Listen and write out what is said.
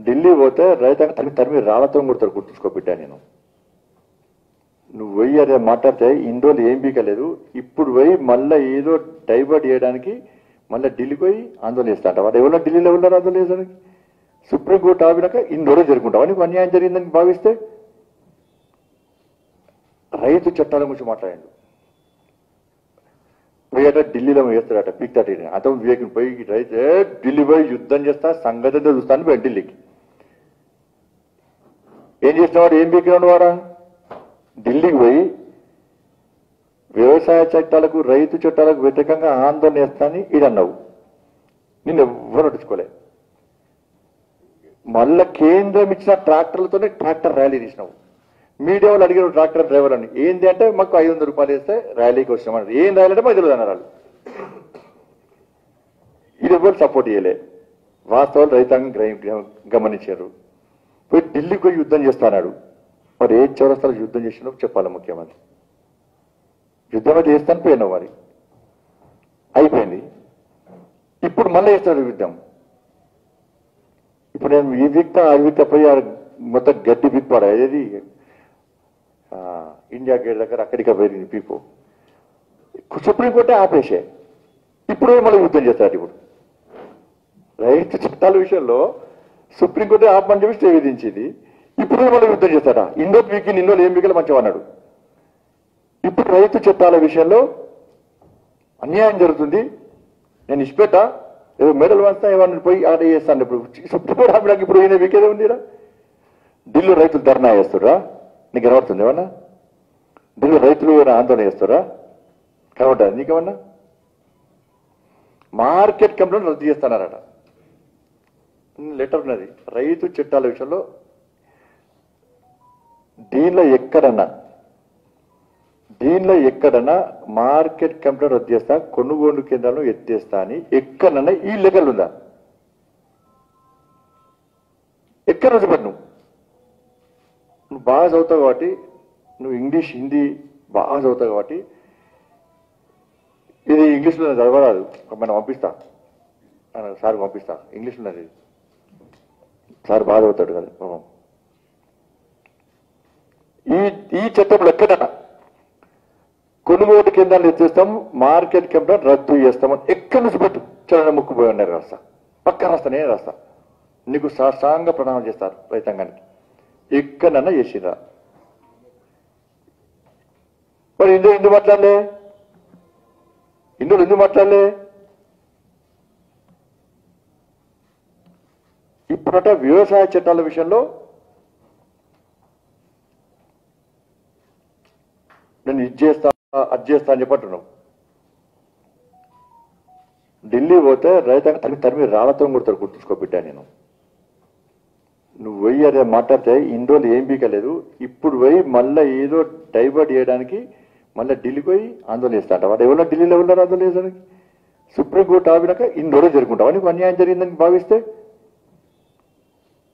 ఢిల్లీ పోతే రైతాంగ తరిమి రాళ్లతో కొడతారు, గుర్తుంచుకో బిడ్డ. నువ్వు పోయి అదే మాట్లాడితే ఇన్ని రోజులు ఏం బీకలేదు, ఇప్పుడు పోయి మళ్ళీ ఏదో డైవర్ట్ చేయడానికి మళ్ళీ ఢిల్లీకి పోయి ఆందోళన చేస్తా అంట. వాడు ఎవరో ఢిల్లీలో ఉన్నారు ఆందోళన చేసడానికి. సుప్రీంకోర్టు ఆపినాక ఇన్ని రోజులు జరుగుంటావా నీకు అన్యాయం జరిగిందని భావిస్తే? రైతు చట్టాల గురించి మాట్లాడండి. పోయాట ఢిల్లీలో వేస్తాడట పీక్తాట. అతను వివేకం పోయి రైతే ఢిల్లీ పోయి యుద్ధం చేస్తా సంగతి చూస్తాను పోయి ఢిల్లీకి. ఏం చేసినవాడు, ఏం పీకినాడు వాడా? ఢిల్లీకి పోయి వ్యవసాయ చట్టాలకు రైతు చట్టాలకు వ్యతిరేకంగా ఆందోళన చేస్తానని ఈడన్నావు. నిన్ను ఎవ్వరు నడుచుకోలే. మళ్ళా కేంద్రం ఇచ్చిన ట్రాక్టర్లతోనే ట్రాక్టర్ ర్యాలీ తీసినావు. మీడియా వాళ్ళు అడిగిన ట్రాక్టర్ డ్రైవర్ అని ఏంటి అంటే మాకు 500 రూపాయలు వేస్తే ర్యాలీకి వచ్చామన్నారు. ఏం ర్యాలీ అంటే మాకు తెలియదు అన్నారు వాళ్ళు. ఇది ఎవరు సపోర్ట్ చేయలే. వాస్తవాలు రైతాంగం గమనించారు. పోయి ఢిల్లీకి పోయి యుద్ధం చేస్తాడు. మరి ఏ చౌరస్తాలో యుద్ధం చేసినో చెప్పాలి ముఖ్యమంత్రి. యుద్ధం అయితే చేస్తాను పోయినావు, మరి అయిపోయింది. ఇప్పుడు మళ్ళీ చేస్తాడు యుద్ధం. ఇప్పుడు నేను ఈ వీక్తా ఆ వీక్తా పోయి మొత్తం గడ్డి బిక్పాడా ఏది ఇండియా గేట్ దగ్గర అక్కడికి పోయింది పీపు. సుప్రీంకోర్టే ఆపేసే. ఇప్పుడు మళ్ళీ యుద్ధం చేస్తాడు. ఇప్పుడు రైతు చట్టాల విషయంలో సుప్రీంకోర్టే ఆపమని చెప్పి స్టే విధించింది. ఇప్పుడు మళ్ళీ యుద్ధం చేస్తాడా? ఇండో పీకి నిన్నో ఏం పీకలు మంచిగా అన్నాడు. ఇప్పుడు రైతు చట్టాల విషయంలో అన్యాయం జరుగుతుంది, నేను ఇష్టపెట్టా, ఏదో మెడల్ వంచుతా ఏమన్నా పోయి ఆట చేస్తాను. ఇప్పుడు సుప్రీంకోర్టు ఆపడానికి ఇప్పుడు ఈయన వీకేదే ఉంది. ఢిల్లీ రైతులు ధర్నా చేస్తురా? నీకు కనబడుతుంది ఏమన్నా? ఢిల్లీ రైతులు ఆందోళన చేస్తారా? కనబడ్డా నీకేమన్నా? మార్కెట్ కమిటీలను రద్దు చేస్తున్నారట. లెటర్ ఉన్నది. రైతు చట్టాల విషయంలో దీనిలో ఎక్కడన్నా మార్కెట్ కమిటీలను రద్దు చేస్తా, కొనుగోలు కేంద్రాలను ఎత్తేస్తా అని ఎక్కడన్నా ఈ లెక్కలు ఉందా? ఎక్కడ రోజు నువ్వు బాగా చదువుతావు కాబట్టి, నువ్వు ఇంగ్లీష్ హిందీ బాగా చదువుతావు కాబట్టి ఇది ఇంగ్లీష్లో చదవరాదు, మనం పంపిస్తా సార్ పంపిస్తా ఇంగ్లీష్లో ఉన్నది. సార్ బాగా చదువుతాడు కదా. ఈ చట్టంలో ఎక్కడన్నా కొనుగోలు కేంద్రాలు ఎత్తేస్తాం, మార్కెట్ కమిటీ రద్దు చేస్తామని ఎక్కడి నుంచి పెట్టు. చలన ముక్కుపోయి ఉన్నారు రాస్తా, పక్క రాస్తా, నేనే రాస్తా. నీకు సాష్టాంగ ప్రణామం చేస్తారు రైతాంగానికి. ఎక్కడన్నా చేసిరా? మరి ఎందుకు మాట్లాడలే? ఎందుకు మాట్లాడలే? ఇప్పుడట వ్యవసాయ చట్టాల విషయంలో నేను ఇది చేస్తా అది చేస్తా అని చెప్పంటున్నావు. ఢిల్లీ పోతే రైతాంగ తరిమి రాళ్లతో కొడతారు, గుర్తుంచుకో బిడ్డ. నువ్వు పోయి అదే మాట్లాడితే ఇన్ని రోజులు ఏం బీకలేదు, ఇప్పుడు పోయి మళ్ళీ ఏదో డైవర్ట్ చేయడానికి మళ్ళీ ఢిల్లీకి పోయి ఆందోళన చేస్తా అంట. వాడు ఎవరో ఢిల్లీలో ఉన్నారు ఆందోళన చేసడానికి. సుప్రీంకోర్టు ఆపినాక ఇన్ని రోజులు జరుగుంటావా నీకు అన్యాయం జరిగిందని భావిస్తే?